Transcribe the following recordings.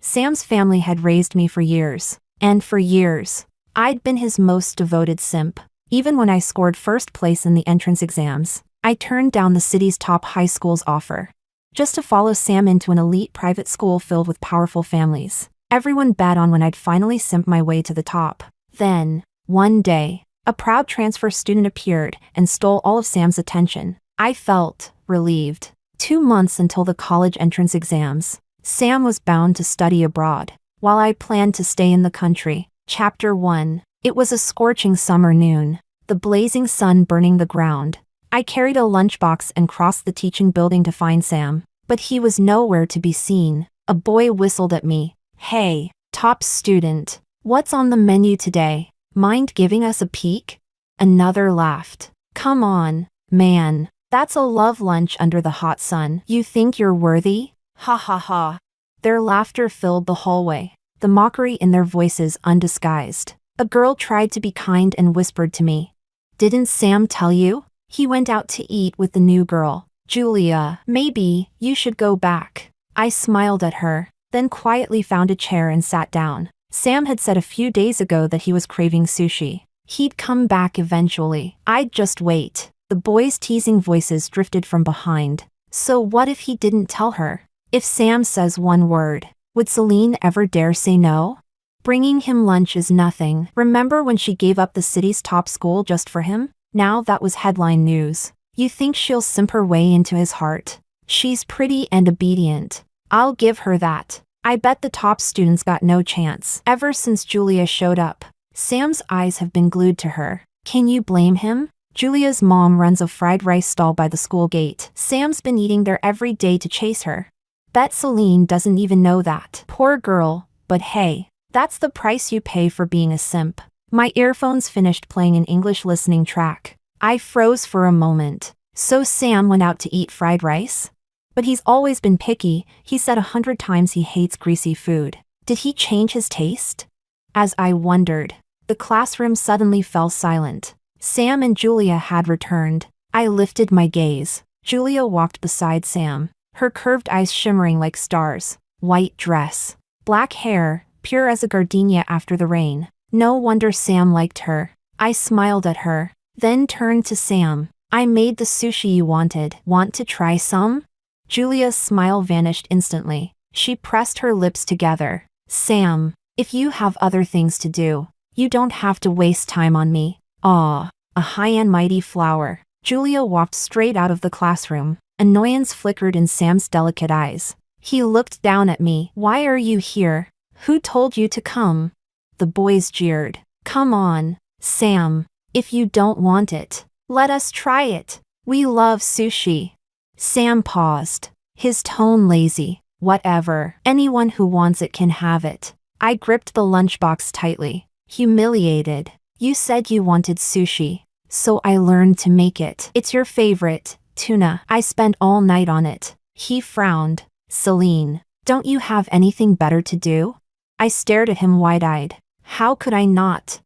Sam's family had raised me for years. And for years, I'd been his most devoted simp. Even when I scored first place in the entrance exams, I turned down the city's top high school's offer, just to follow Sam into an elite private school filled with powerful families. Everyone bet on when I'd finally simp my way to the top. Then, one day, a proud transfer student appeared and stole all of Sam's attention. I felt relieved. 2 months until the college entrance exams. Sam was bound to study abroad, while I planned to stay in the country. Chapter 1. It was a scorching summer noon, the blazing sun burning the ground. I carried a lunchbox and crossed the teaching building to find Sam, but he was nowhere to be seen. A boy whistled at me. "Hey, top student, what's on the menu today? Mind giving us a peek?" Another laughed. "Come on, man. That's a love lunch under the hot sun. You think you're worthy? Ha ha ha." Their laughter filled the hallway, the mockery in their voices undisguised. A girl tried to be kind and whispered to me, "Didn't Sam tell you? He went out to eat with the new girl, Julia. Maybe you should go back." I smiled at her, then quietly found a chair and sat down. Sam had said a few days ago that he was craving sushi. He'd come back eventually. I'd just wait. The boys' teasing voices drifted from behind. So what if he didn't tell her? If Sam says one word, would Celine ever dare say no? Bringing him lunch is nothing. Remember when she gave up the city's top school just for him? Now that was headline news. You think she'll simp her way into his heart? She's pretty and obedient. I'll give her that. I bet the top students got no chance. Ever since Julia showed up, Sam's eyes have been glued to her. Can you blame him? Julia's mom runs a fried rice stall by the school gate. Sam's been eating there every day to chase her. Bet Celine doesn't even know that. Poor girl, but hey, that's the price you pay for being a simp. My earphones finished playing an English listening track. I froze for a moment. So Sam went out to eat fried rice? But he's always been picky. He said 100 times he hates greasy food. Did he change his taste? As I wondered, the classroom suddenly fell silent. Sam and Julia had returned. I lifted my gaze. Julia walked beside Sam, her curved eyes shimmering like stars. White dress, black hair, pure as a gardenia after the rain. No wonder Sam liked her. I smiled at her, then turned to Sam. "I made the sushi you wanted. Want to try some?" Julia's smile vanished instantly. She pressed her lips together. "Sam, if you have other things to do, you don't have to waste time on me." "Aw, a high and mighty flower." Julia walked straight out of the classroom. Annoyance flickered in Sam's delicate eyes. He looked down at me. "Why are you here? Who told you to come?" The boys jeered. "Come on, Sam. If you don't want it, let us try it. We love sushi." Sam paused, his tone lazy. "Whatever. Anyone who wants it can have it." I gripped the lunchbox tightly, humiliated. "You said you wanted sushi, so I learned to make it. It's your favorite, tuna. I spent all night on it." He frowned. "Celine, don't you have anything better to do?" I stared at him wide-eyed. How could I not?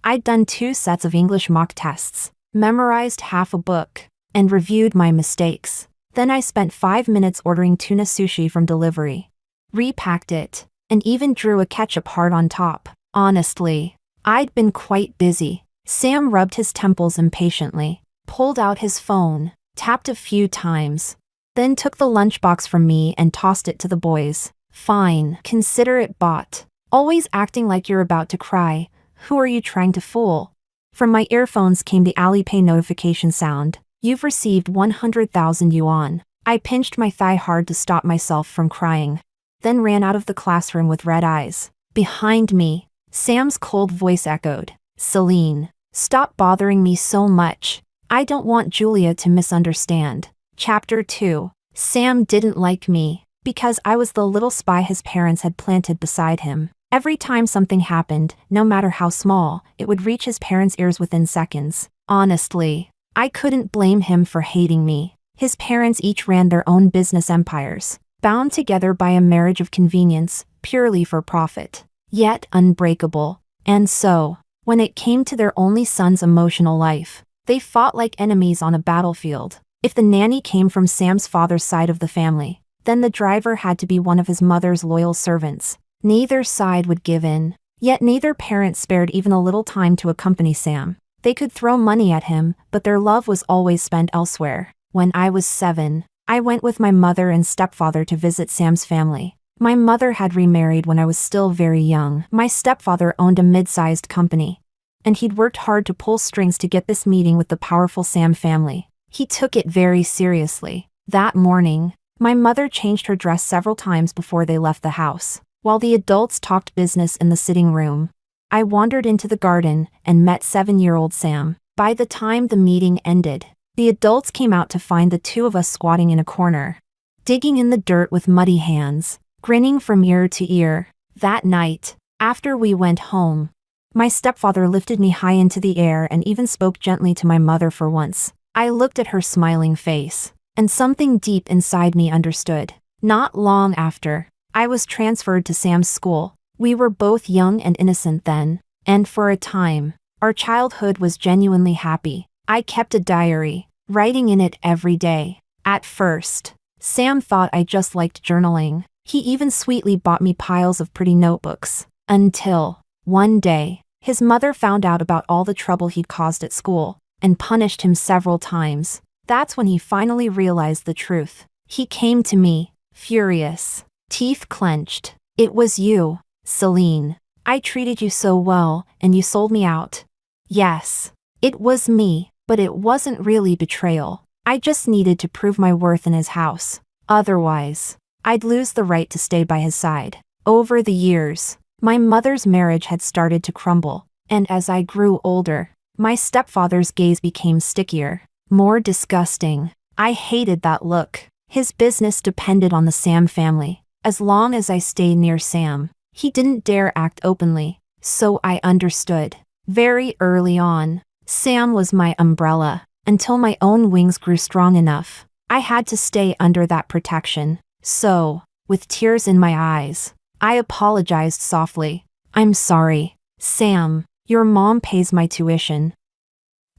I'd done 2 sets of English mock tests, memorized half a book, and reviewed my mistakes. Then I spent 5 minutes ordering tuna sushi from delivery, repacked it, and even drew a ketchup heart on top. Honestly, I'd been quite busy. Sam rubbed his temples impatiently, pulled out his phone, tapped a few times, then took the lunchbox from me and tossed it to the boys. "Fine, consider it bought. Always acting like you're about to cry. Who are you trying to fool?" From my earphones came the Alipay notification sound. "You've received 100,000 yuan. I pinched my thigh hard to stop myself from crying, then ran out of the classroom with red eyes. Behind me, Sam's cold voice echoed. "Celine, stop bothering me so much. I don't want Julia to misunderstand." Chapter 2. Sam didn't like me, because I was the little spy his parents had planted beside him. Every time something happened, no matter how small, it would reach his parents' ears within seconds. Honestly, I couldn't blame him for hating me. His parents each ran their own business empires, bound together by a marriage of convenience, purely for profit, yet unbreakable. And so, when it came to their only son's emotional life, they fought like enemies on a battlefield. If the nanny came from Sam's father's side of the family, then the driver had to be one of his mother's loyal servants. Neither side would give in. Yet neither parent spared even a little time to accompany Sam. They could throw money at him, but their love was always spent elsewhere. When I was 7, I went with my mother and stepfather to visit Sam's family. My mother had remarried when I was still very young. My stepfather owned a mid-sized company, and he'd worked hard to pull strings to get this meeting with the powerful Sam family. He took it very seriously. That morning, my mother changed her dress several times before they left the house. While the adults talked business in the sitting room, I wandered into the garden and met 7-year-old Sam. By the time the meeting ended, the adults came out to find the two of us squatting in a corner, digging in the dirt with muddy hands, grinning from ear to ear. That night, after we went home, my stepfather lifted me high into the air and even spoke gently to my mother for once. I looked at her smiling face, and something deep inside me understood. Not long after, I was transferred to Sam's school. We were both young and innocent then, and for a time, our childhood was genuinely happy. I kept a diary, writing in it every day. At first, Sam thought I just liked journaling. He even sweetly bought me piles of pretty notebooks. Until, one day, his mother found out about all the trouble he'd caused at school, and punished him several times. That's when he finally realized the truth. He came to me, furious, teeth clenched. "It was you, Celine. I treated you so well, and you sold me out." Yes, it was me, but it wasn't really betrayal. I just needed to prove my worth in his house. Otherwise, I'd lose the right to stay by his side. Over the years, my mother's marriage had started to crumble, and as I grew older, my stepfather's gaze became stickier, more disgusting. I hated that look. His business depended on the Sam family. As long as I stayed near Sam, he didn't dare act openly, so I understood. Very early on, Sam was my umbrella. Until my own wings grew strong enough, I had to stay under that protection. So, with tears in my eyes, I apologized softly. "I'm sorry, Sam. Your mom pays my tuition."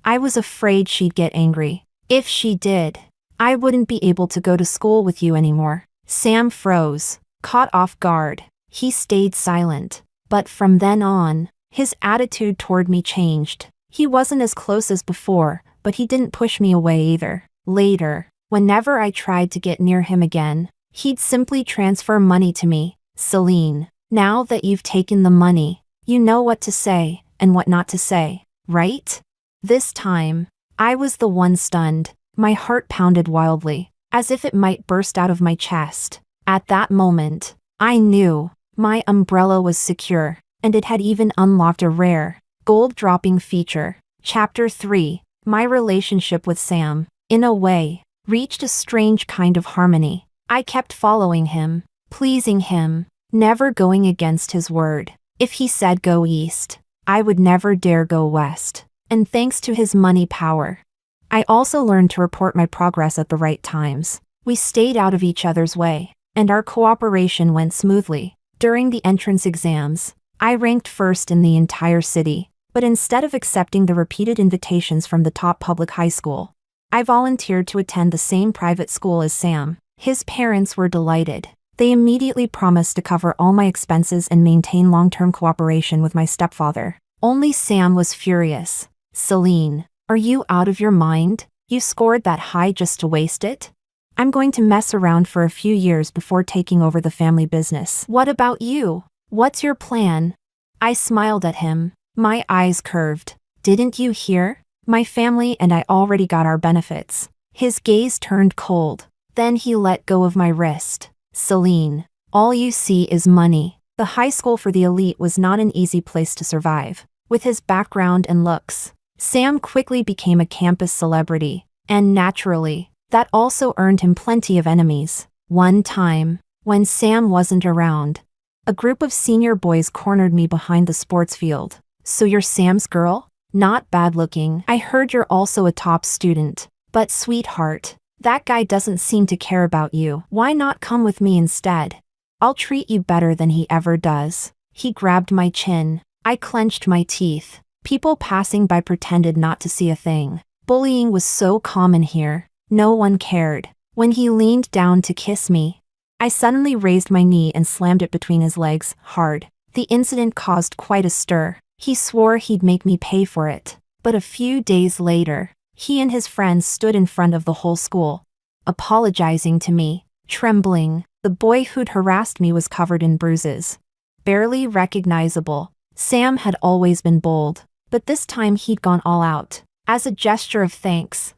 I was afraid she'd get angry. If she did, I wouldn't be able to go to school with you anymore. Sam froze, caught off guard. He stayed silent. But from then on, his attitude toward me changed. He wasn't as close as before, but he didn't push me away either. Later, whenever I tried to get near him again, he'd simply transfer money to me. "Celine, now that you've taken the money, you know what to say and what not to say, right?" This time, I was the one stunned. My heart pounded wildly, as if it might burst out of my chest. At that moment, I knew my umbrella was secure, and it had even unlocked a rare, gold-dropping feature. Chapter 3. My relationship with Sam, in a way, reached a strange kind of harmony. I kept following him, pleasing him, never going against his word. If he said go east, I would never dare go west. And thanks to his money power, I also learned to report my progress at the right times. We stayed out of each other's way, and our cooperation went smoothly. During the entrance exams, I ranked first in the entire city, but instead of accepting the repeated invitations from the top public high school, I volunteered to attend the same private school as Sam. His parents were delighted. They immediately promised to cover all my expenses and maintain long-term cooperation with my stepfather. Only Sam was furious. "Celine, are you out of your mind? You scored that high just to waste it? I'm going to mess around for a few years before taking over the family business. What about you? What's your plan?" I smiled at him, my eyes curved. "Didn't you hear? My family and I already got our benefits." His gaze turned cold. Then he let go of my wrist. "Celine, all you see is money." The high school for the elite was not an easy place to survive. With his background and looks, Sam quickly became a campus celebrity, and naturally, that also earned him plenty of enemies. One time, when Sam wasn't around, a group of senior boys cornered me behind the sports field. "So you're Sam's girl? Not bad looking. I heard you're also a top student. But sweetheart, that guy doesn't seem to care about you. Why not come with me instead? I'll treat you better than he ever does." He grabbed my chin. I clenched my teeth. People passing by pretended not to see a thing. Bullying was so common here. No one cared. When he leaned down to kiss me, I suddenly raised my knee and slammed it between his legs, hard. The incident caused quite a stir. He swore he'd make me pay for it. But a few days later, he and his friends stood in front of the whole school, apologizing to me. Trembling, the boy who'd harassed me was covered in bruises. Barely recognizable, Sam had always been bold, but this time he'd gone all out. As a gesture of thanks,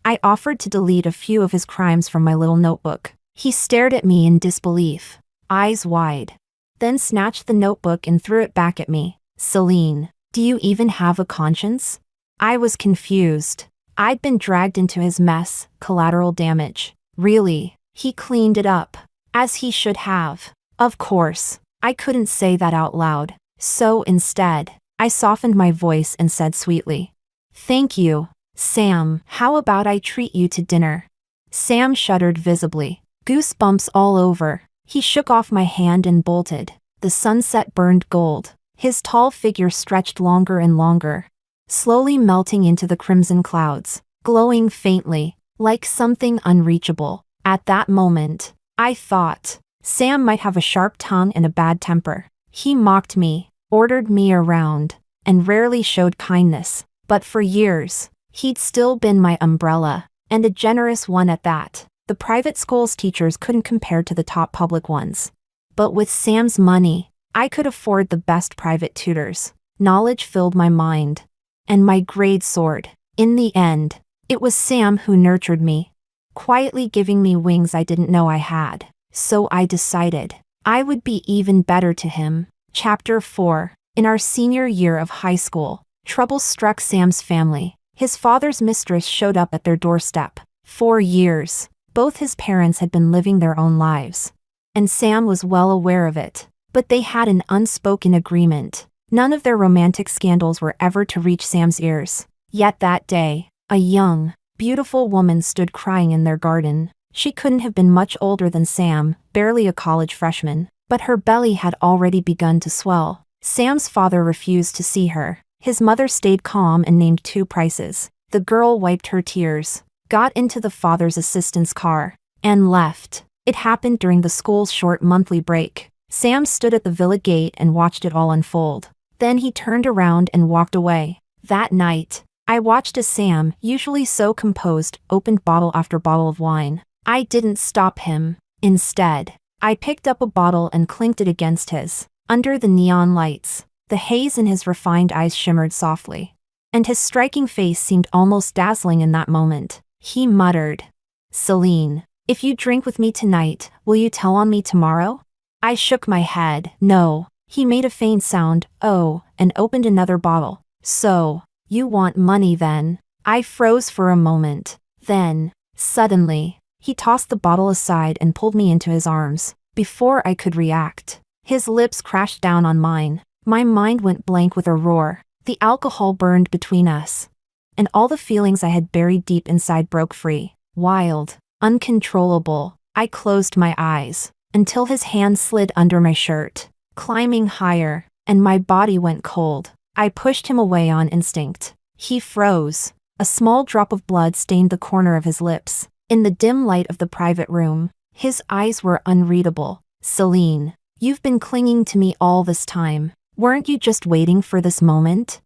I offered to delete a few of his crimes from my little notebook. He stared at me in disbelief, eyes wide, then snatched the notebook and threw it back at me. Celine, do you even have a conscience? I was confused. I'd been dragged into his mess, collateral damage. Really? He cleaned it up, as he should have. Of course, I couldn't say that out loud, so instead, I softened my voice and said sweetly, "Thank you, Sam. How about I treat you to dinner?" Sam shuddered visibly, goosebumps all over. He shook off my hand and bolted. The sunset burned gold. His tall figure stretched longer and longer, slowly melting into the crimson clouds, glowing faintly, like something unreachable. At that moment, I thought, Sam might have a sharp tongue and a bad temper. He mocked me, ordered me around, and rarely showed kindness. But for years, he'd still been my umbrella, and a generous one at that. The private school's teachers couldn't compare to the top public ones. But with Sam's money, I could afford the best private tutors. Knowledge filled my mind, and my grades soared. In the end, it was Sam who nurtured me, quietly giving me wings I didn't know I had. So I decided I would be even better to him. Chapter 4. In our senior year of high school, trouble struck Sam's family. His father's mistress showed up at their doorstep. For years, both his parents had been living their own lives, and Sam was well aware of it. But they had an unspoken agreement. None of their romantic scandals were ever to reach Sam's ears. Yet that day, a young, beautiful woman stood crying in their garden. She couldn't have been much older than Sam, barely a college freshman, but her belly had already begun to swell. Sam's father refused to see her. His mother stayed calm and named 2 prices. The girl wiped her tears, got into the father's assistant's car, and left. It happened during the school's short monthly break. Sam stood at the villa gate and watched it all unfold. Then he turned around and walked away. That night, I watched as Sam, usually so composed, opened bottle after bottle of wine. I didn't stop him. Instead, I picked up a bottle and clinked it against his. Under the neon lights, the haze in his refined eyes shimmered softly, and his striking face seemed almost dazzling in that moment. He muttered, "Celine, if you drink with me tonight, will you tell on me tomorrow?" I shook my head. No. He made a faint sound, "Oh," and opened another bottle. "So, you want money then?" I froze for a moment. Then, suddenly, he tossed the bottle aside and pulled me into his arms. Before I could react, his lips crashed down on mine. My mind went blank with a roar. The alcohol burned between us, and all the feelings I had buried deep inside broke free. Wild, uncontrollable. I closed my eyes until his hand slid under my shirt, climbing higher, and my body went cold. I pushed him away on instinct. He froze. A small drop of blood stained the corner of his lips. In the dim light of the private room, his eyes were unreadable. "Celine, you've been clinging to me all this time. Weren't you just waiting for this moment?"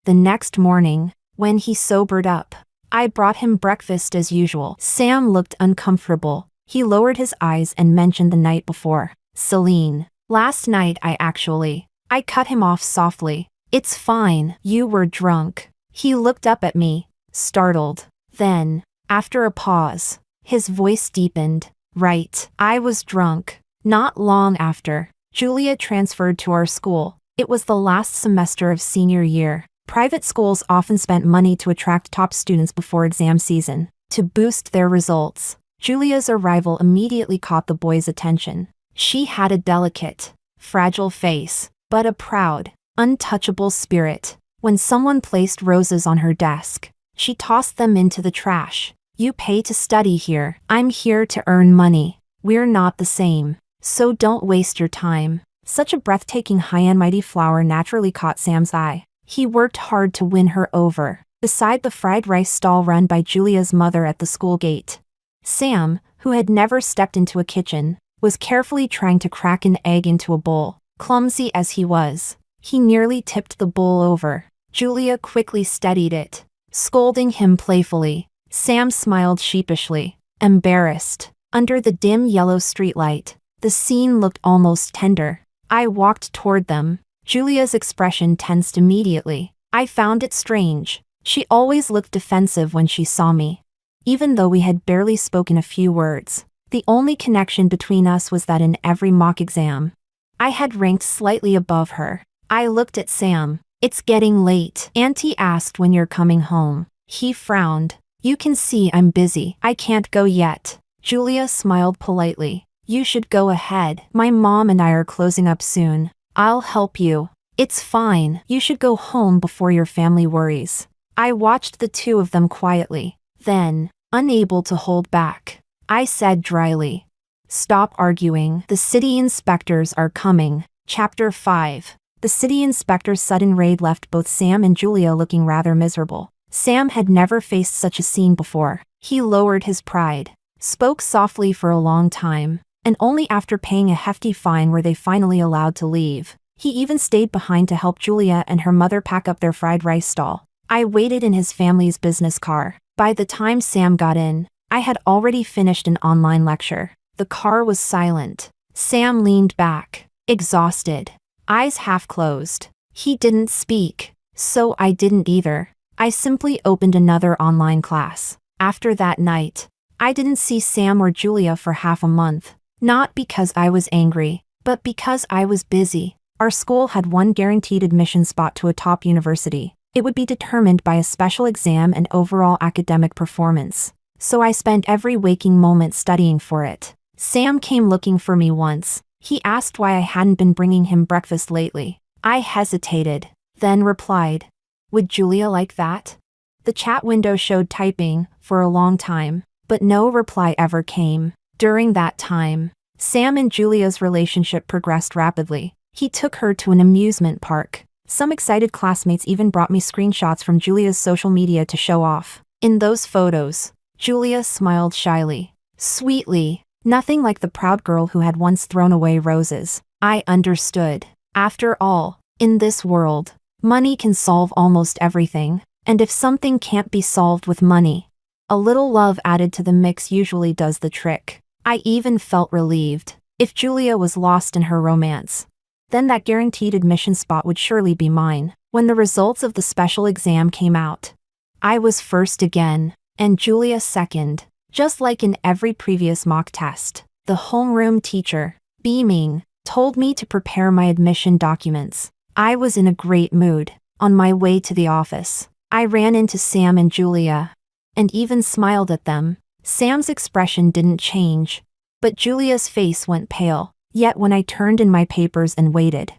The next morning, when he sobered up, I brought him breakfast as usual. Sam looked uncomfortable. He lowered his eyes and mentioned the night before. "Celine, last night I cut him off softly. "It's fine. You were drunk." He looked up at me, startled. Then, after a pause, his voice deepened. "Right. I was drunk." Not long after, Julia transferred to our school. It was the last semester of senior year. Private schools often spent money to attract top students before exam season. To boost their results, Julia's arrival immediately caught the boys' attention. She had a delicate, fragile face, but a proud, untouchable spirit. When someone placed roses on her desk, she tossed them into the trash. "You pay to study here. I'm here to earn money. We're not the same. So don't waste your time." Such a breathtaking high and mighty flower naturally caught Sam's eye. He worked hard to win her over. Beside the fried rice stall run by Julia's mother at the school gate, Sam, who had never stepped into a kitchen, was carefully trying to crack an egg into a bowl. Clumsy as he was, he nearly tipped the bowl over. Julia quickly steadied it, scolding him playfully. Sam smiled sheepishly, embarrassed. Under the dim yellow streetlight, the scene looked almost tender. I walked toward them. Julia's expression tensed immediately. I found it strange. She always looked defensive when she saw me, even though we had barely spoken a few words. The only connection between us was that in every mock exam, I had ranked slightly above her. I looked at Sam. It's getting late. Auntie asked when you're coming home. He frowned. You can see I'm busy. I can't go yet. Julia smiled politely. You should go ahead. My mom and I are closing up soon. I'll help you. It's fine. You should go home before your family worries. I watched the two of them quietly. Then, unable to hold back, I said dryly, "Stop arguing. The city inspectors are coming." Chapter 5. The city inspector's sudden raid left both Sam and Julia looking rather miserable. Sam had never faced such a scene before. He lowered his pride, spoke softly for a long time, and only after paying a hefty fine were they finally allowed to leave. He even stayed behind to help Julia and her mother pack up their fried rice stall. I waited in his family's business car. By the time Sam got in, I had already finished an online lecture. The car was silent. Sam leaned back, exhausted, eyes half closed. He didn't speak, so I didn't either. I simply opened another online class. After that night, I didn't see Sam or Julia for half a month. Not because I was angry, but because I was busy. Our school had one guaranteed admission spot to a top university. It would be determined by a special exam and overall academic performance. So I spent every waking moment studying for it. Sam came looking for me once. He asked why I hadn't been bringing him breakfast lately. I hesitated, then replied, "Would Julia like that?" The chat window showed typing for a long time, but no reply ever came. During that time, Sam and Julia's relationship progressed rapidly. He took her to an amusement park. Some excited classmates even brought me screenshots from Julia's social media to show off. In those photos, Julia smiled shyly, sweetly, nothing like the proud girl who had once thrown away roses. I understood. After all, in this world, money can solve almost everything, and if something can't be solved with money, a little love added to the mix usually does the trick. I even felt relieved. If Julia was lost in her romance, then that guaranteed admission spot would surely be mine. When the results of the special exam came out, I was first again, and Julia second. Just like in every previous mock test, the homeroom teacher, beaming, told me to prepare my admission documents. I was in a great mood. On my way to the office, I ran into Sam and Julia, and even smiled at them. Sam's expression didn't change, but Julia's face went pale. Yet when I turned in my papers and waited,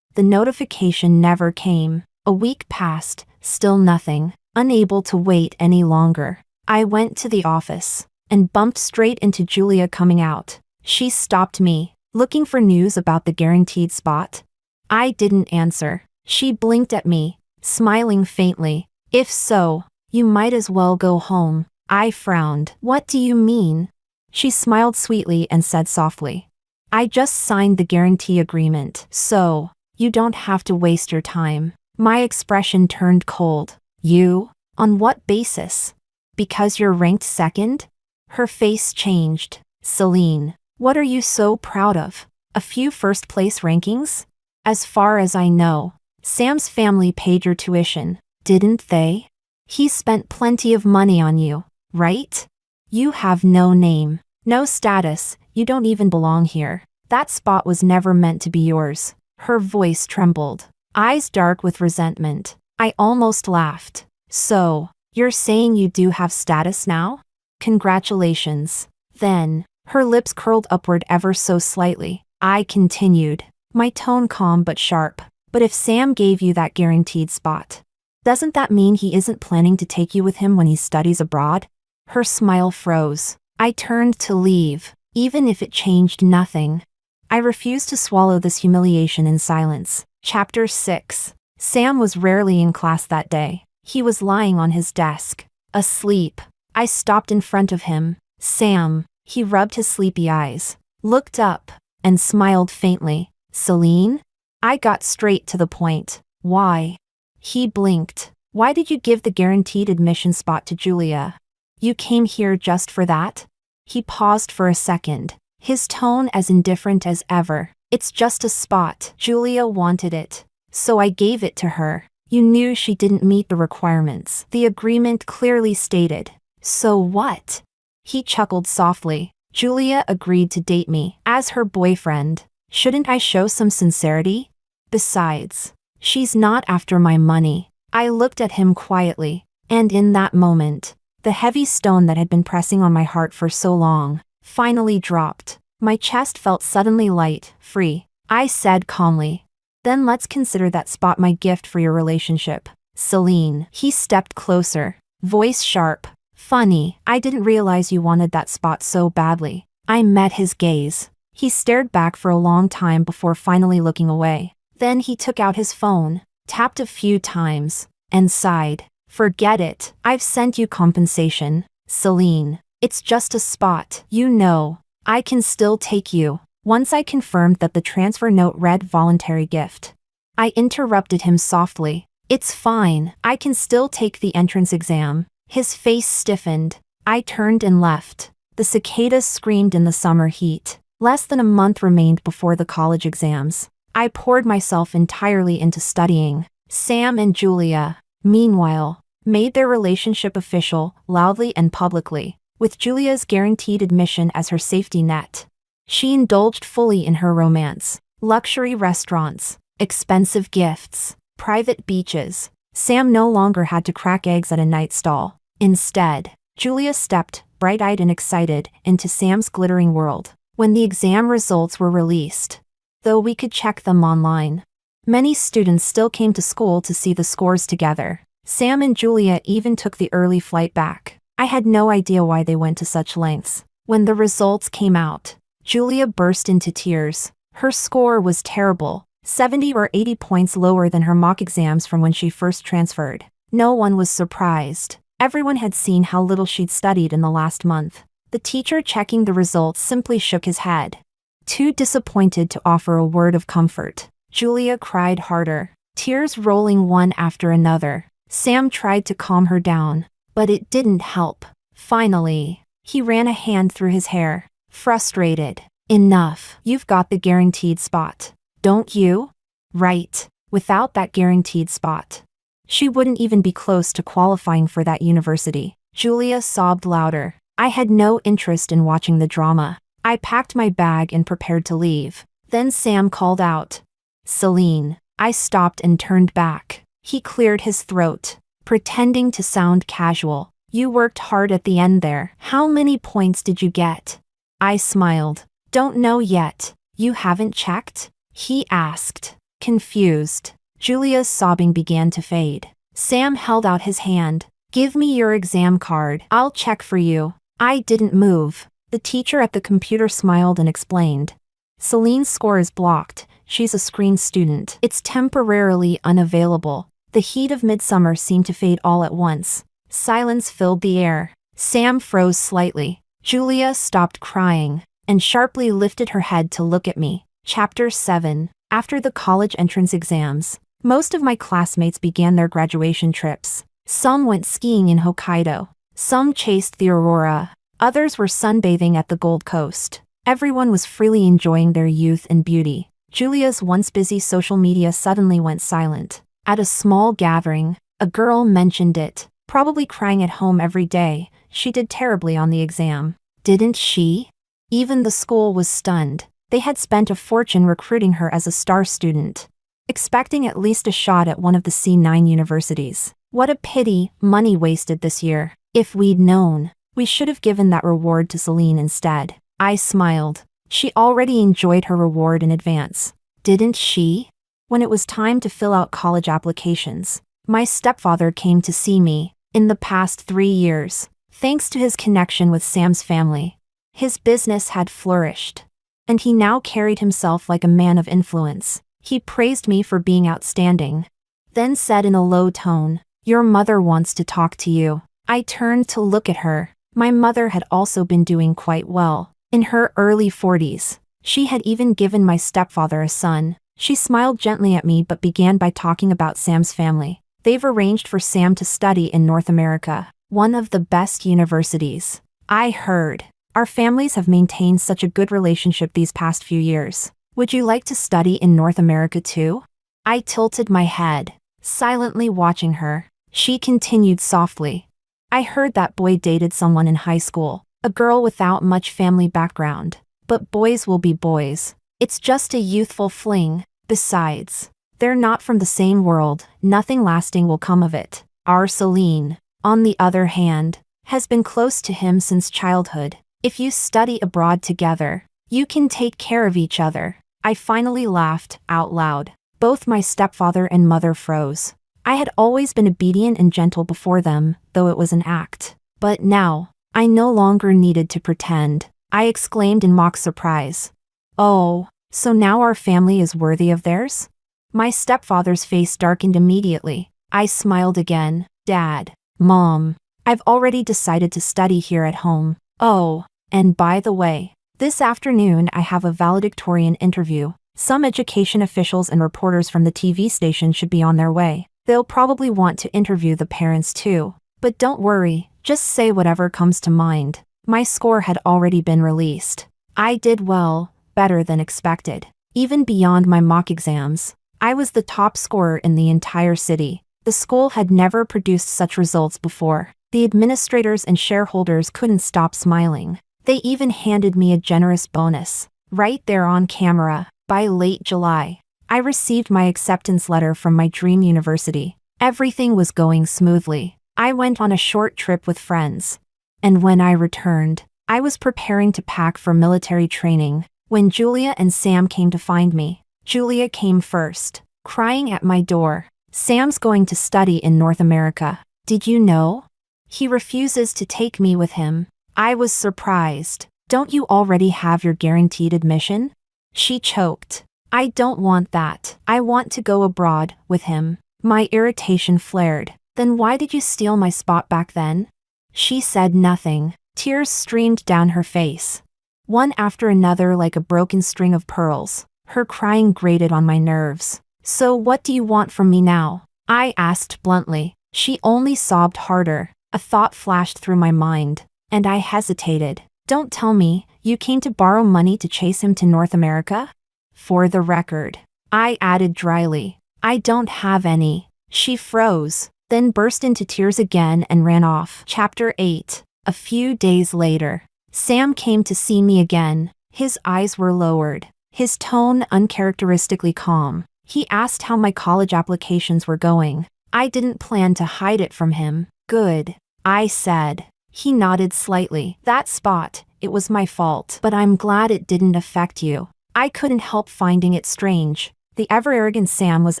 the notification never came. A week passed, still nothing. Unable to wait any longer, I went to the office and bumped straight into Julia coming out. She stopped me, looking for news about the guaranteed spot. I didn't answer. She blinked at me, smiling faintly. "If so, you might as well go home." I frowned. "What do you mean?" She smiled sweetly and said softly, "I just signed the guarantee agreement, so you don't have to waste your time." My expression turned cold. "You? On what basis? Because you're ranked second?" Her face changed. "Celine, what are you so proud of? A few first-place rankings? As far as I know, Sam's family paid your tuition, didn't they? He spent plenty of money on you, right? You have no name, no status, you don't even belong here. That spot was never meant to be yours." Her voice trembled, eyes dark with resentment. I almost laughed. "So, you're saying you do have status now? Congratulations." Then, her lips curled upward ever so slightly. I continued, my tone calm but sharp. "But if Sam gave you that guaranteed spot, doesn't that mean he isn't planning to take you with him when he studies abroad?" Her smile froze. I turned to leave, even if it changed nothing. I refused to swallow this humiliation in silence. Chapter 6. Sam was rarely in class that day. He was lying on his desk, asleep. I stopped in front of him. "Sam." He rubbed his sleepy eyes. looked up, and smiled faintly. Celine? I got straight to the point. Why? He blinked. Why did you give the guaranteed admission spot to Julia? You came here just for that? He paused for a second, his tone as indifferent as ever. It's just a spot. Julia wanted it, so I gave it to her. You knew she didn't meet the requirements. The agreement clearly stated. So what? He chuckled softly. Julia agreed to date me as her boyfriend. Shouldn't I show some sincerity? Besides, she's not after my money. I looked at him quietly, and in that moment, the heavy stone that had been pressing on my heart for so long finally dropped. My chest felt suddenly light, free. I said calmly, then let's consider that spot my gift for your relationship. Celine. He stepped closer, voice sharp. Funny, I didn't realize you wanted that spot so badly. I met his gaze. He stared back for a long time before finally looking away. Then he took out his phone, tapped a few times, and sighed. Forget it. I've sent you compensation. Celine. It's just a spot. You know, I can still take you. Once I confirmed that the transfer note read voluntary gift, I interrupted him softly. It's fine. I can still take the entrance exam. His face stiffened. I turned and left. The cicadas screamed in the summer heat. Less than a month remained before the college exams. I poured myself entirely into studying. Sam and Julia, meanwhile, made their relationship official, loudly and publicly, with Julia's guaranteed admission as her safety net. She indulged fully in her romance. Luxury restaurants, expensive gifts, private beaches. Sam no longer had to crack eggs at a night stall. Instead, Julia stepped, bright-eyed and excited, into Sam's glittering world. When the exam results were released, though we could check them online, many students still came to school to see the scores together. Sam and Julia even took the early flight back. I had no idea why they went to such lengths. When the results came out, Julia burst into tears. Her score was terrible, 70 or 80 points lower than her mock exams from when she first transferred. No one was surprised. Everyone had seen how little she'd studied in the last month. The teacher checking the results simply shook his head, too disappointed to offer a word of comfort. Julia cried harder, tears rolling one after another. Sam tried to calm her down, but it didn't help. Finally, he ran a hand through his hair, frustrated. Enough. You've got the guaranteed spot, don't you? Right. Without that guaranteed spot, she wouldn't even be close to qualifying for that university. Julia sobbed louder. I had no interest in watching the drama. I packed my bag and prepared to leave. Then Sam called out, Celine. I stopped and turned back. He cleared his throat, pretending to sound casual. You worked hard at the end there. How many points did you get? I smiled. Don't know yet. You haven't checked? He asked, confused. Julia's sobbing began to fade. Sam held out his hand. Give me your exam card. I'll check for you. I didn't move. The teacher at the computer smiled and explained. Celine's score is blocked. She's a screen student. It's temporarily unavailable. The heat of midsummer seemed to fade all at once. Silence filled the air. Sam froze slightly. Julia stopped crying and sharply lifted her head to look at me. Chapter 7. After the college entrance exams, most of my classmates began their graduation trips. Some went skiing in Hokkaido. Some chased the aurora. Others were sunbathing at the Gold Coast. Everyone was freely enjoying their youth and beauty. Julia's once busy social media suddenly went silent. At a small gathering, a girl mentioned it. Probably crying at home every day. She did terribly on the exam. Didn't she? Even the school was stunned. They had spent a fortune recruiting her as a star student, expecting at least a shot at one of the C9 universities. What a pity, money wasted this year. If we'd known, we should have given that reward to Celine instead. I smiled. She already enjoyed her reward in advance. Didn't she? When it was time to fill out college applications, my stepfather came to see me. In the past 3 years, thanks to his connection with Sam's family, his business had flourished, and he now carried himself like a man of influence. He praised me for being outstanding, then said in a low tone, "Your mother wants to talk to you." I turned to look at her. My mother had also been doing quite well. In her early 40s. She had even given my stepfather a son. She smiled gently at me but began by talking about Sam's family. They've arranged for Sam to study in North America, one of the best universities. I heard. Our families have maintained such a good relationship these past few years. Would you like to study in North America too? I tilted my head, silently watching her. She continued softly. I heard that boy dated someone in high school, a girl without much family background. But boys will be boys. It's just a youthful fling. Besides, they're not from the same world. Nothing lasting will come of it. Our Celine, on the other hand, has been close to him since childhood. If you study abroad together, you can take care of each other. I finally laughed out loud. Both my stepfather and mother froze. I had always been obedient and gentle before them, though it was an act. But now, I no longer needed to pretend. I exclaimed in mock surprise. Oh, so now our family is worthy of theirs? My stepfather's face darkened immediately. I smiled again. Dad, Mom, I've already decided to study here at home. Oh, and by the way, this afternoon I have a valedictorian interview. Some education officials and reporters from the TV station should be on their way. They'll probably want to interview the parents too. But don't worry, just say whatever comes to mind. My score had already been released. I did well, better than expected. Even beyond my mock exams, I was the top scorer in the entire city. The school had never produced such results before. The administrators and shareholders couldn't stop smiling. They even handed me a generous bonus. Right there on camera. By late July, I received my acceptance letter from my dream university. Everything was going smoothly. I went on a short trip with friends. And when I returned, I was preparing to pack for military training, when Julia and Sam came to find me. Julia came first, crying at my door. Sam's going to study in North America. Did you know? He refuses to take me with him. I was surprised. Don't you already have your guaranteed admission? She choked. I don't want that. I want to go abroad with him. My irritation flared. Then why did you steal my spot back then? She said nothing. Tears streamed down her face, one after another like a broken string of pearls. Her crying grated on my nerves. So what do you want from me now? I asked bluntly. She only sobbed harder. A thought flashed through my mind, and I hesitated. Don't tell me, you came to borrow money to chase him to North America? For the record, I added dryly, I don't have any. She froze, then burst into tears again and ran off. Chapter 8. A few days later, Sam came to see me again. His eyes were lowered, his tone uncharacteristically calm. He asked how my college applications were going. I didn't plan to hide it from him. Good, I said. He nodded slightly. That spot, it was my fault, but I'm glad it didn't affect you. I couldn't help finding it strange. The ever-arrogant Sam was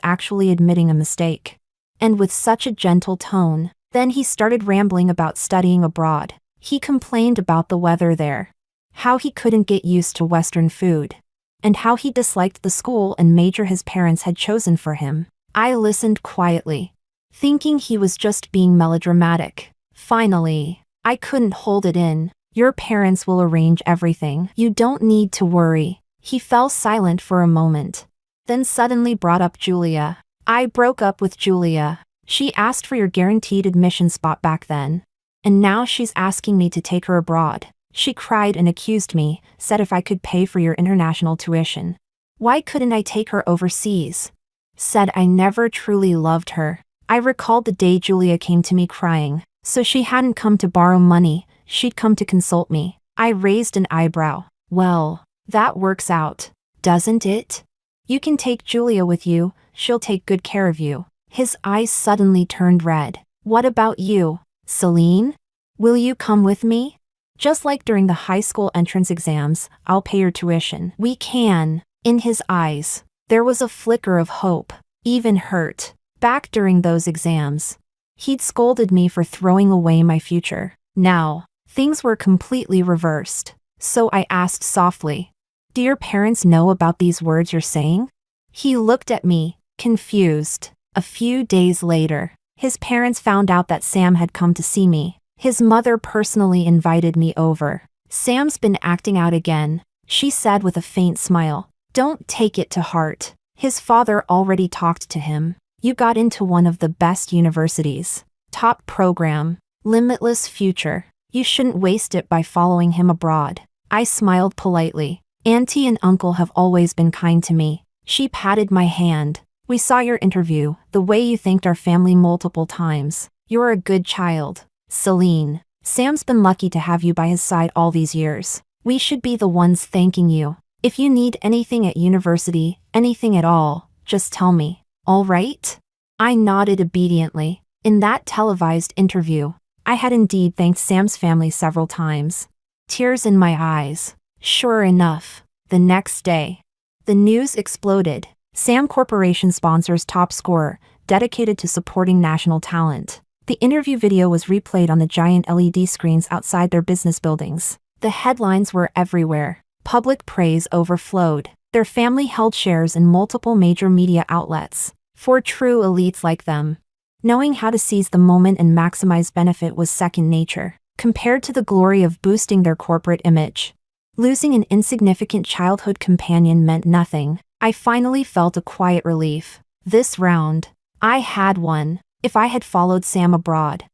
actually admitting a mistake. And with such a gentle tone. Then he started rambling about studying abroad. He complained about the weather there, how he couldn't get used to Western food, and how he disliked the school and major his parents had chosen for him. I listened quietly, thinking he was just being melodramatic. Finally, I couldn't hold it in. Your parents will arrange everything. You don't need to worry. He fell silent for a moment, then suddenly brought up Julia. I broke up with Julia. She asked for your guaranteed admission spot back then. And now she's asking me to take her abroad. She cried and accused me, said if I could pay for your international tuition. Why couldn't I take her overseas? Said I never truly loved her. I recalled the day Julia came to me crying. So she hadn't come to borrow money, she'd come to consult me. I raised an eyebrow. Well, that works out, doesn't it? You can take Julia with you, she'll take good care of you. His eyes suddenly turned red. What about you, Celine? Will you come with me? Just like during the high school entrance exams, I'll pay your tuition. We can. In his eyes, there was a flicker of hope, even hurt. Back during those exams, he'd scolded me for throwing away my future. Now, things were completely reversed. So I asked softly, do your parents know about these words you're saying? He looked at me, confused. A few days later, his parents found out that Sam had come to see me. His mother personally invited me over. Sam's been acting out again, she said with a faint smile. Don't take it to heart. His father already talked to him. You got into one of the best universities. Top program. Limitless future. You shouldn't waste it by following him abroad. I smiled politely. Auntie and uncle have always been kind to me. She patted my hand. We saw your interview, the way you thanked our family multiple times. You're a good child. Celine. Sam's been lucky to have you by his side all these years. We should be the ones thanking you. If you need anything at university, anything at all, just tell me. All right? I nodded obediently. In that televised interview, I had indeed thanked Sam's family several times. Tears in my eyes. Sure enough, the next day, the news exploded. Sam Corporation sponsors top scorer, dedicated to supporting national talent. The interview video was replayed on the giant LED screens outside their business buildings. The headlines were everywhere. Public praise overflowed. Their family held shares in multiple major media outlets. For true elites like them, knowing how to seize the moment and maximize benefit was second nature, compared to the glory of boosting their corporate image. Losing an insignificant childhood companion meant nothing. I finally felt a quiet relief. This round, I had won. If I had followed Sam abroad,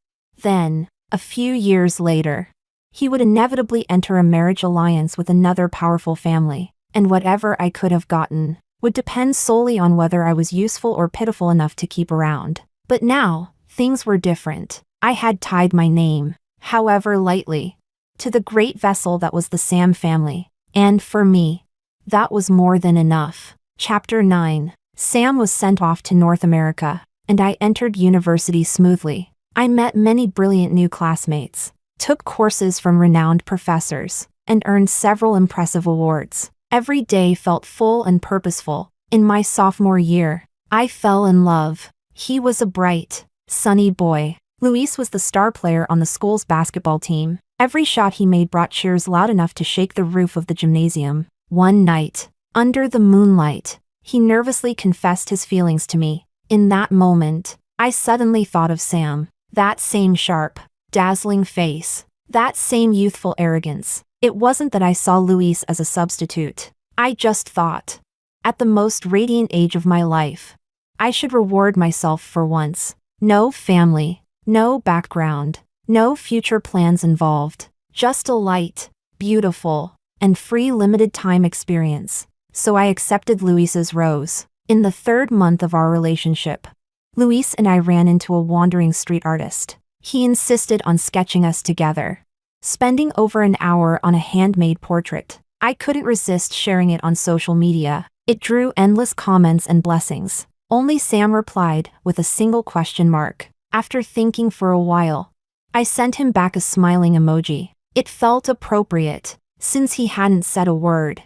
then, a few years later, he would inevitably enter a marriage alliance with another powerful family, and whatever I could have gotten would depend solely on whether I was useful or pitiful enough to keep around. But now, things were different. I had tied my name, however lightly, to the great vessel that was the Sam family, and for me, that was more than enough. Chapter 9. Sam was sent off to North America, and I entered university smoothly. I met many brilliant new classmates, took courses from renowned professors, and earned several impressive awards. Every day felt full and purposeful. In my sophomore year, I fell in love. He was a bright, sunny boy. Luis was the star player on the school's basketball team. Every shot he made brought cheers loud enough to shake the roof of the gymnasium. One night, under the moonlight, he nervously confessed his feelings to me. In that moment, I suddenly thought of Sam. That same sharp, dazzling face. That same youthful arrogance. It wasn't that I saw Luis as a substitute. I just thought, at the most radiant age of my life, I should reward myself for once. No family, no background, no future plans involved. Just a light, beautiful, and free limited-time experience. So I accepted Luis's rose. In the third month of our relationship, Luis and I ran into a wandering street artist. He insisted on sketching us together, spending over an hour on a handmade portrait. I couldn't resist sharing it on social media. It drew endless comments and blessings. Only Sam replied with a single question mark. After thinking for a while, I sent him back a smiling emoji. It felt appropriate, since he hadn't said a word.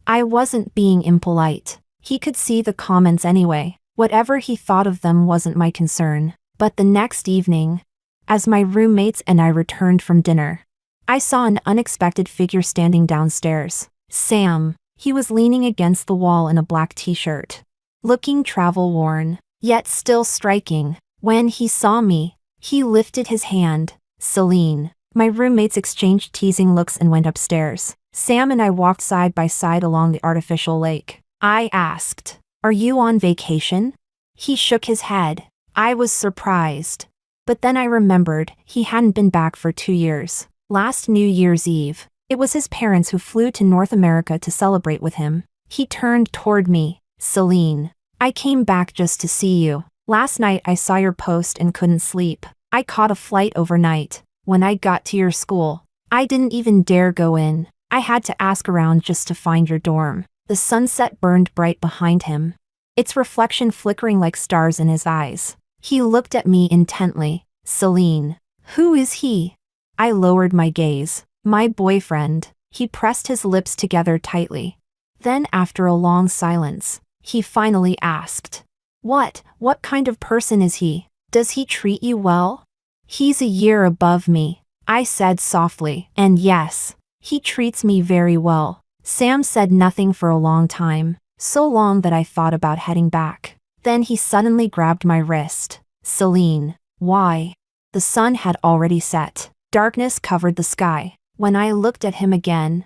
I wasn't being impolite. He could see the comments anyway. Whatever he thought of them wasn't my concern. But the next evening, as my roommates and I returned from dinner, I saw an unexpected figure standing downstairs. Sam. He was leaning against the wall in a black t-shirt, looking travel-worn, yet still striking. When he saw me, he lifted his hand. Celine. My roommates exchanged teasing looks and went upstairs. Sam and I walked side by side along the artificial lake. I asked, "Are you on vacation?" He shook his head. I was surprised. But then I remembered he hadn't been back for 2 years. Last New Year's Eve, it was his parents who flew to North America to celebrate with him. He turned toward me. "Celine, I came back just to see you. Last night I saw your post and couldn't sleep. I caught a flight overnight. When I got to your school, I didn't even dare go in. I had to ask around just to find your dorm." The sunset burned bright behind him, its reflection flickering like stars in his eyes. He looked at me intently. "Celine, who is he?" I lowered my gaze. "My boyfriend." He pressed his lips together tightly. Then after a long silence, he finally asked, What kind of person is he? Does he treat you well?" "He's a year above me," I said softly. "And yes, he treats me very well." Sam said nothing for a long time, so long that I thought about heading back. Then he suddenly grabbed my wrist. "Celine, why?" The sun had already set. Darkness covered the sky. When I looked at him again,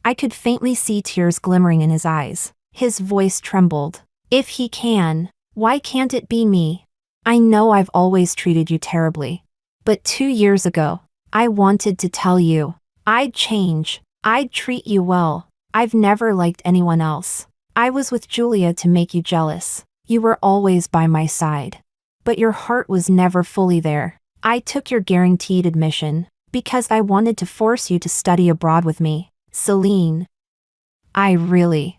I could faintly see tears glimmering in his eyes. His voice trembled. If he can, why can't it be me? I know I've always treated you terribly. But 2 years ago, I wanted to tell you. I'd change. I'd treat you well. I've never liked anyone else. I was with Julia to make you jealous. You were always by my side. But your heart was never fully there. I took your guaranteed admission because I wanted to force you to study abroad with me. Celine. I really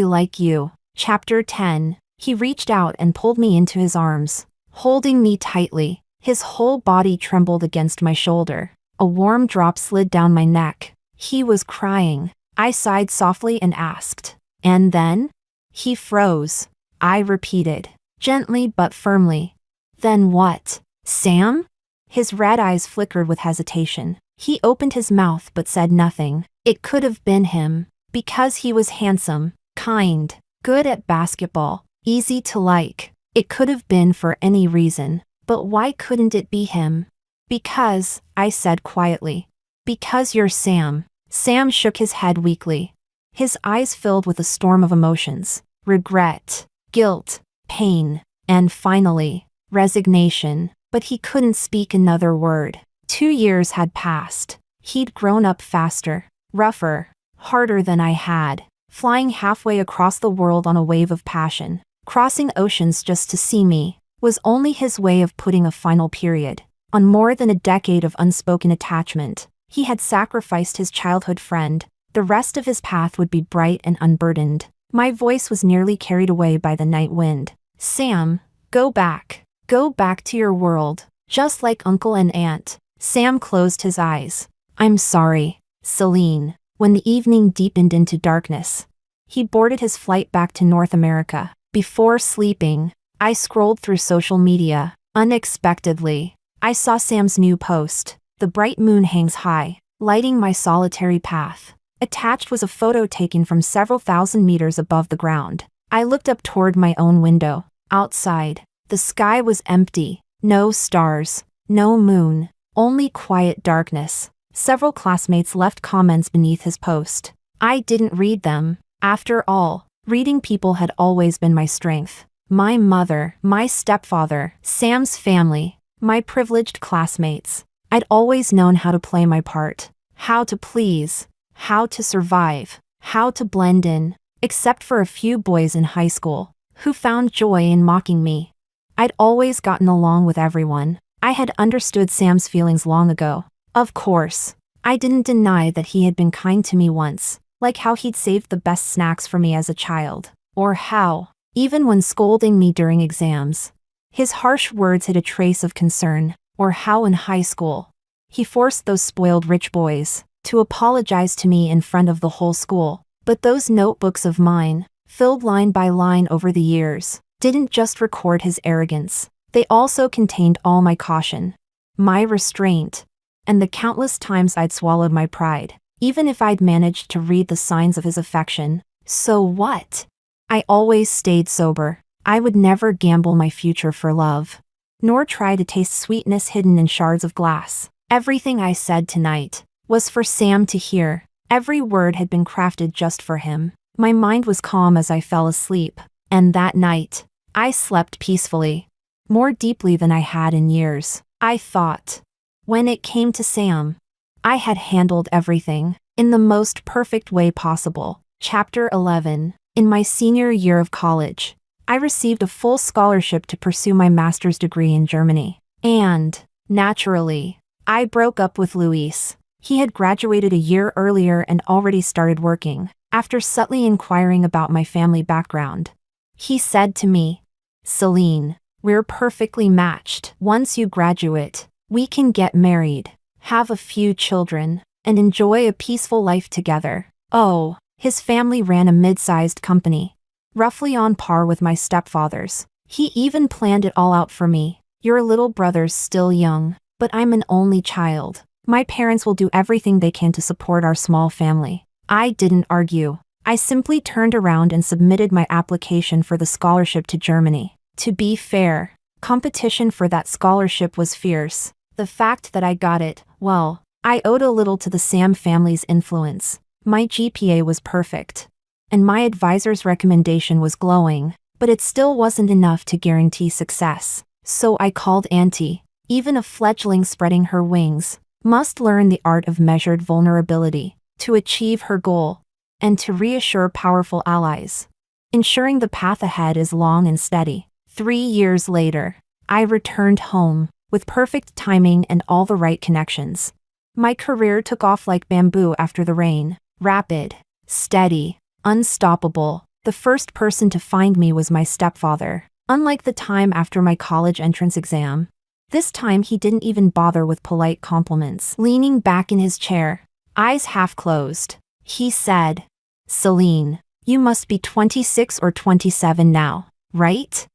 like you. Chapter 10. He reached out and pulled me into his arms, holding me tightly. His whole body trembled against my shoulder. A warm drop slid down my neck. He was crying. I sighed softly and asked, "And then?" He froze. I repeated, gently but firmly, "Then what? Sam?" His red eyes flickered with hesitation. He opened his mouth but said nothing. It could have been him, because he was handsome, kind, good at basketball, easy to like. It could have been for any reason, but why couldn't it be him? Because, I said quietly. Because you're Sam. Sam shook his head weakly. His eyes filled with a storm of emotions. Regret, guilt, pain, and finally, resignation. But he couldn't speak another word. 2 years had passed. He'd grown up faster, rougher, harder than I had, flying halfway across the world on a wave of passion. Crossing oceans just to see me was only his way of putting a final period on more than a decade of unspoken attachment. He had sacrificed his childhood friend. The rest of his path would be bright and unburdened. My voice was nearly carried away by the night wind. Sam, go back. Go back to your world, just like Uncle and Aunt. Sam closed his eyes. I'm sorry, Celine. When the evening deepened into darkness, he boarded his flight back to North America. Before sleeping, I scrolled through social media. Unexpectedly, I saw Sam's new post. The bright moon hangs high, lighting my solitary path. Attached was a photo taken from several thousand meters above the ground. I looked up toward my own window. Outside, the sky was empty. No stars, no moon, only quiet darkness. Several classmates left comments beneath his post. I didn't read them. After all, reading people had always been my strength. My mother, my stepfather, Sam's family, my privileged classmates. I'd always known how to play my part, how to please, how to survive, how to blend in, except for a few boys in high school who found joy in mocking me. I'd always gotten along with everyone. I had understood Sam's feelings long ago. Of course, I didn't deny that he had been kind to me once, like how he'd saved the best snacks for me as a child, or how, even when scolding me during exams, his harsh words hid a trace of concern, or how in high school, he forced those spoiled rich boys to apologize to me in front of the whole school. But those notebooks of mine, filled line by line over the years, didn't just record his arrogance. They also contained all my caution, my restraint, and the countless times I'd swallowed my pride, even if I'd managed to read the signs of his affection. So what? I always stayed sober. I would never gamble my future for love, nor try to taste sweetness hidden in shards of glass. Everything I said tonight was for Sam to hear. Every word had been crafted just for him. My mind was calm as I fell asleep, and that night, I slept peacefully, more deeply than I had in years. I thought, when it came to Sam, I had handled everything in the most perfect way possible. Chapter 11. In my senior year of college, I received a full scholarship to pursue my master's degree in Germany. And, naturally, I broke up with Luis. He had graduated a year earlier and already started working. After subtly inquiring about my family background, he said to me, "Celine, we're perfectly matched. Once you graduate, we can get married, have a few children, and enjoy a peaceful life together." Oh, his family ran a mid-sized company, roughly on par with my stepfather's. He even planned it all out for me. "Your little brother's still young, but I'm an only child. My parents will do everything they can to support our small family." I didn't argue. I simply turned around and submitted my application for the scholarship to Germany. To be fair, competition for that scholarship was fierce. The fact that I got it, well, I owed a little to the Sam family's influence. My GPA was perfect, and my advisor's recommendation was glowing, but it still wasn't enough to guarantee success. So I called Auntie. Even a fledgling spreading her wings must learn the art of measured vulnerability to achieve her goal and to reassure powerful allies, ensuring the path ahead is long and steady. 3 years later, I returned home with perfect timing and all the right connections. My career took off like bamboo after the rain. Rapid, steady, unstoppable. The first person to find me was my stepfather. Unlike the time after my college entrance exam, this time he didn't even bother with polite compliments. Leaning back in his chair, eyes half closed, he said, "Celine, you must be 26 or 27 now, right?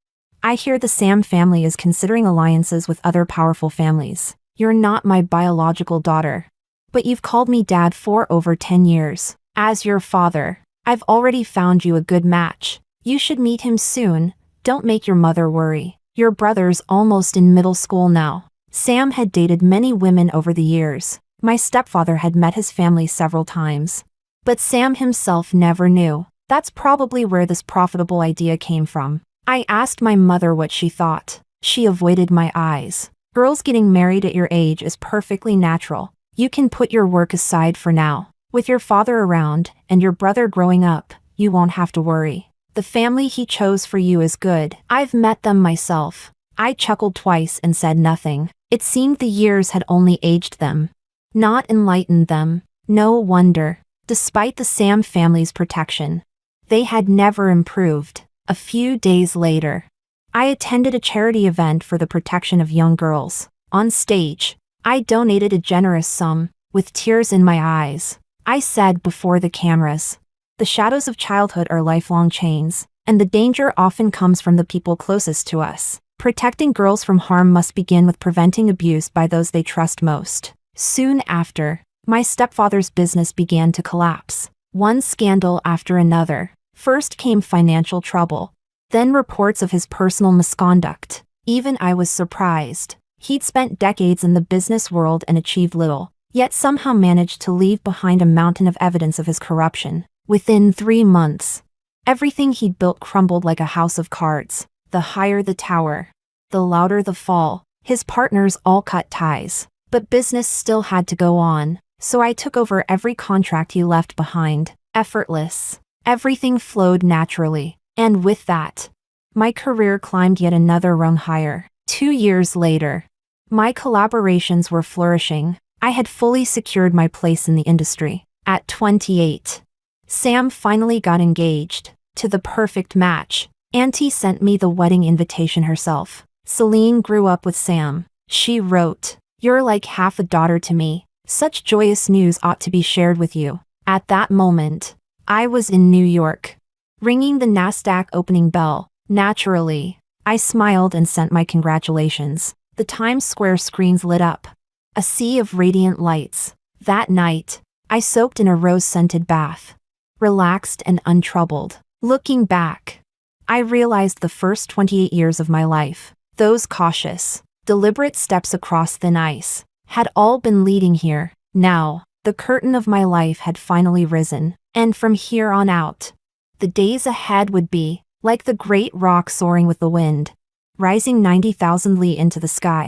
I hear the Sam family is considering alliances with other powerful families. You're not my biological daughter, but you've called me dad for over 10 years. As your father, I've already found you a good match. You should meet him soon. Don't make your mother worry. Your brother's almost in middle school now." Sam had dated many women over the years. My stepfather had met his family several times, but Sam himself never knew. That's probably where this profitable idea came from. I asked my mother what she thought. She avoided my eyes. "Girls getting married at your age is perfectly natural. You can put your work aside for now. With your father around and your brother growing up, you won't have to worry. The family he chose for you is good. I've met them myself." I chuckled twice and said nothing. It seemed the years had only aged them, not enlightened them. No wonder. Despite the Sam family's protection, they had never improved. A few days later, I attended a charity event for the protection of young girls. On stage, I donated a generous sum. With tears in my eyes, I said before the cameras, "The shadows of childhood are lifelong chains, and the danger often comes from the people closest to us. Protecting girls from harm must begin with preventing abuse by those they trust most." Soon after, my stepfather's business began to collapse. One scandal after another. First came financial trouble, then reports of his personal misconduct. Even I was surprised. He'd spent decades in the business world and achieved little, yet somehow managed to leave behind a mountain of evidence of his corruption. Within 3 months, everything he'd built crumbled like a house of cards. The higher the tower, the louder the fall. His partners all cut ties, but business still had to go on, so I took over every contract he left behind. Effortless. Everything flowed naturally, and with that, my career climbed yet another rung higher. 2 years later, my collaborations were flourishing. I had fully secured my place in the industry. At 28, Sam finally got engaged to the perfect match. Auntie sent me the wedding invitation herself. "Celine grew up with Sam," she wrote. "You're like half a daughter to me. Such joyous news ought to be shared with you." At that moment, I was in New York, ringing the NASDAQ opening bell. Naturally, I smiled and sent my congratulations. The Times Square screens lit up, a sea of radiant lights. That night, I soaked in a rose-scented bath, relaxed and untroubled. Looking back, I realized the first 28 years of my life, those cautious, deliberate steps across thin ice, had all been leading here. Now, the curtain of my life had finally risen, and from here on out, the days ahead would be like the great rock soaring with the wind, rising 90,000 li into the sky.